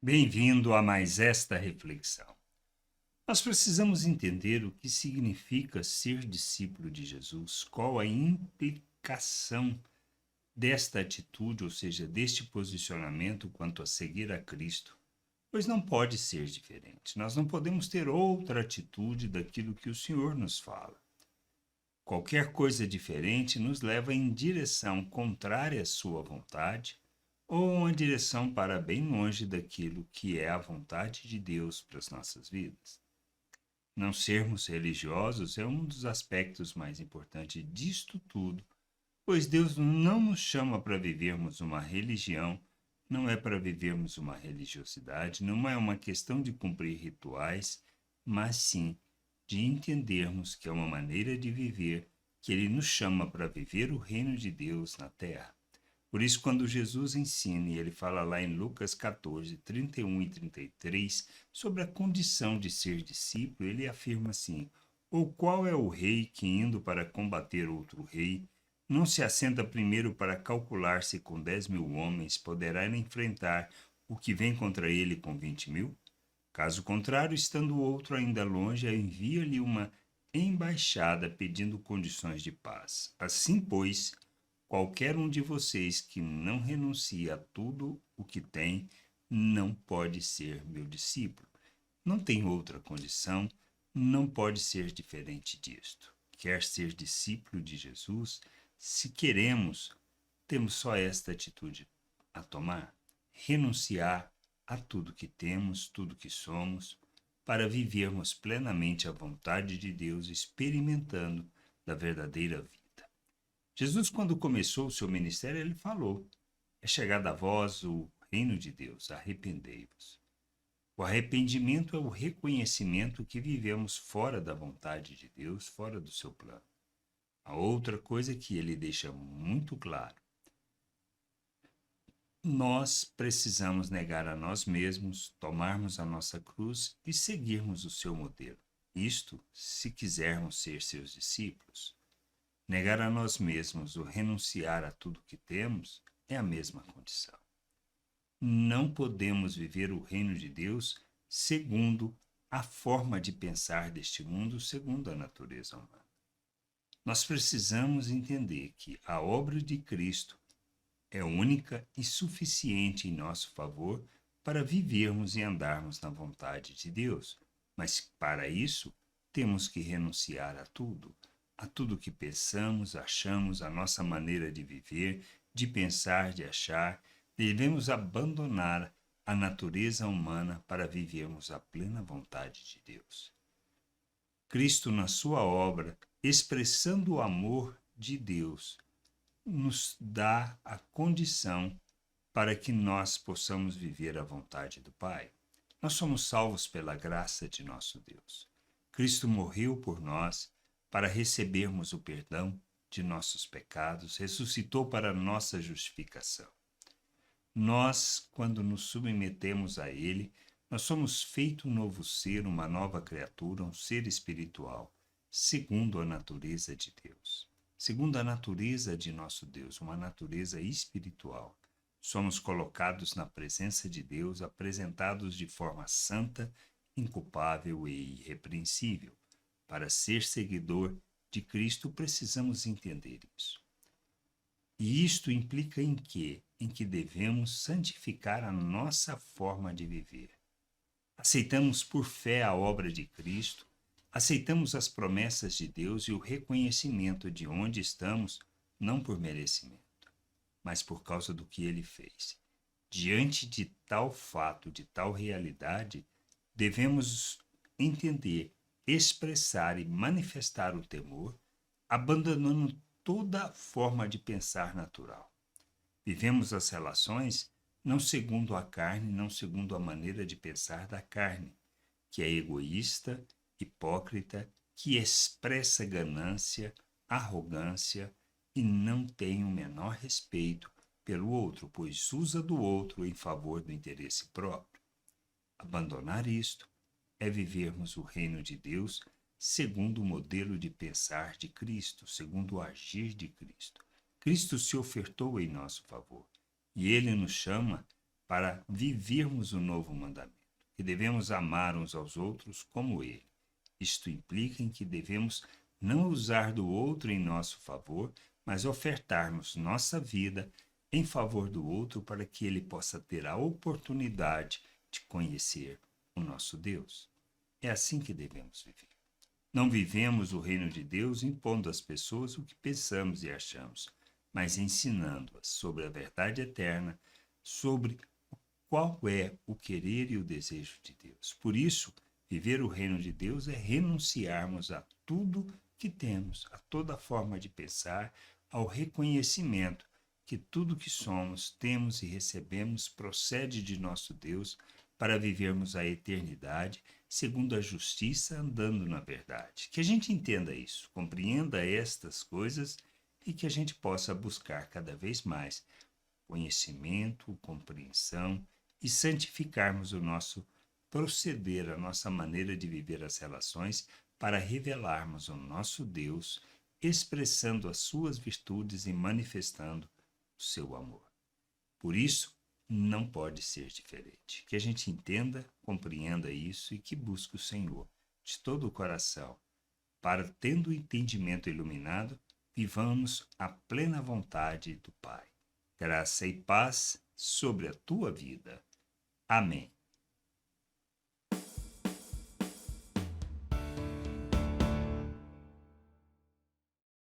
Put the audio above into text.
Bem-vindo a mais esta reflexão. Nós precisamos entender o que significa ser discípulo de Jesus, qual a implicação desta atitude, ou seja, deste posicionamento quanto a seguir a Cristo, pois não pode ser diferente. Nós não podemos ter outra atitude daquilo que o Senhor nos fala. Qualquer coisa diferente nos leva em direção contrária à sua vontade ou uma direção para bem longe daquilo que é a vontade de Deus para as nossas vidas. Não sermos religiosos é um dos aspectos mais importantes disto tudo, pois Deus não nos chama para vivermos uma religião, não é para vivermos uma religiosidade, não é uma questão de cumprir rituais, mas sim de entendermos que é uma maneira de viver, que Ele nos chama para viver o reino de Deus na terra. Por isso, quando Jesus ensina, e ele fala lá em Lucas 14, 31 e 33, sobre a condição de ser discípulo, ele afirma assim: ou qual é o rei que, indo para combater outro rei, não se assenta primeiro para calcular se com 10.000 homens poderá enfrentar o que vem contra ele com 20.000? Caso contrário, estando o outro ainda longe, envia-lhe uma embaixada pedindo condições de paz. Assim, pois, qualquer um de vocês que não renuncia a tudo o que tem, não pode ser meu discípulo. Não tem outra condição, não pode ser diferente disto. Quer ser discípulo de Jesus? Se queremos, temos só esta atitude a tomar: renunciar a tudo que temos, tudo que somos, para vivermos plenamente a vontade de Deus, experimentando da verdadeira vida. Jesus, quando começou o seu ministério, ele falou: é chegado a vós o reino de Deus, arrependei-vos. O arrependimento é o reconhecimento que vivemos fora da vontade de Deus, fora do seu plano. A outra coisa que ele deixa muito claro: nós precisamos negar a nós mesmos, tomarmos a nossa cruz e seguirmos o seu modelo. Isto, se quisermos ser seus discípulos. Negar a nós mesmos ou renunciar a tudo que temos é a mesma condição. Não podemos viver o reino de Deus segundo a forma de pensar deste mundo, segundo a natureza humana. Nós precisamos entender que a obra de Cristo é única e suficiente em nosso favor para vivermos e andarmos na vontade de Deus. Mas para isso, temos que renunciar a tudo que pensamos, achamos, a nossa maneira de viver, de pensar, de achar. Devemos abandonar a natureza humana para vivermos a plena vontade de Deus. Cristo, na sua obra, expressando o amor de Deus, nos dá a condição para que nós possamos viver a vontade do Pai. Nós somos salvos pela graça de nosso Deus. Cristo morreu por nós para recebermos o perdão de nossos pecados, ressuscitou para nossa justificação. Nós, quando nos submetemos a Ele, nós somos feito um novo ser, uma nova criatura, um ser espiritual, segundo a natureza de Deus. Segundo a natureza de nosso Deus, uma natureza espiritual. Somos colocados na presença de Deus, apresentados de forma santa, inculpável e irrepreensível. Para ser seguidor de Cristo, precisamos entender isso. E isto implica em quê? Em que devemos santificar a nossa forma de viver. Aceitamos por fé a obra de Cristo, aceitamos as promessas de Deus e o reconhecimento de onde estamos, não por merecimento, mas por causa do que Ele fez. Diante de tal fato, de tal realidade, devemos entender, expressar e manifestar o temor, abandonando toda forma de pensar natural. Vivemos as relações não segundo a carne, não segundo a maneira de pensar da carne, que é egoísta, hipócrita, que expressa ganância, arrogância e não tem o menor respeito pelo outro, pois usa do outro em favor do interesse próprio. Abandonar isto é vivermos o reino de Deus segundo o modelo de pensar de Cristo, segundo o agir de Cristo. Cristo se ofertou em nosso favor e Ele nos chama para vivermos o novo mandamento, que devemos amar uns aos outros como Ele. Isto implica em que devemos não usar do outro em nosso favor, mas ofertarmos nossa vida em favor do outro para que ele possa ter a oportunidade de conhecer o nosso Deus. É assim que devemos viver. Não vivemos o reino de Deus impondo às pessoas o que pensamos e achamos, mas ensinando-as sobre a verdade eterna, sobre qual é o querer e o desejo de Deus. Por isso, viver o reino de Deus é renunciarmos a tudo que temos, a toda forma de pensar, ao reconhecimento que tudo que somos, temos e recebemos procede de nosso Deus para vivermos a eternidade segundo a justiça, andando na verdade. Que a gente entenda isso, compreenda estas coisas e que a gente possa buscar cada vez mais conhecimento, compreensão e santificarmos o nosso proceder, a nossa maneira de viver as relações para revelarmos o nosso Deus, expressando as suas virtudes e manifestando o seu amor. Por isso, não pode ser diferente. Que a gente entenda, compreenda isso e que busque o Senhor de todo o coração, para, tendo o entendimento iluminado, vivamos a plena vontade do Pai. Graça e paz sobre a tua vida. Amém.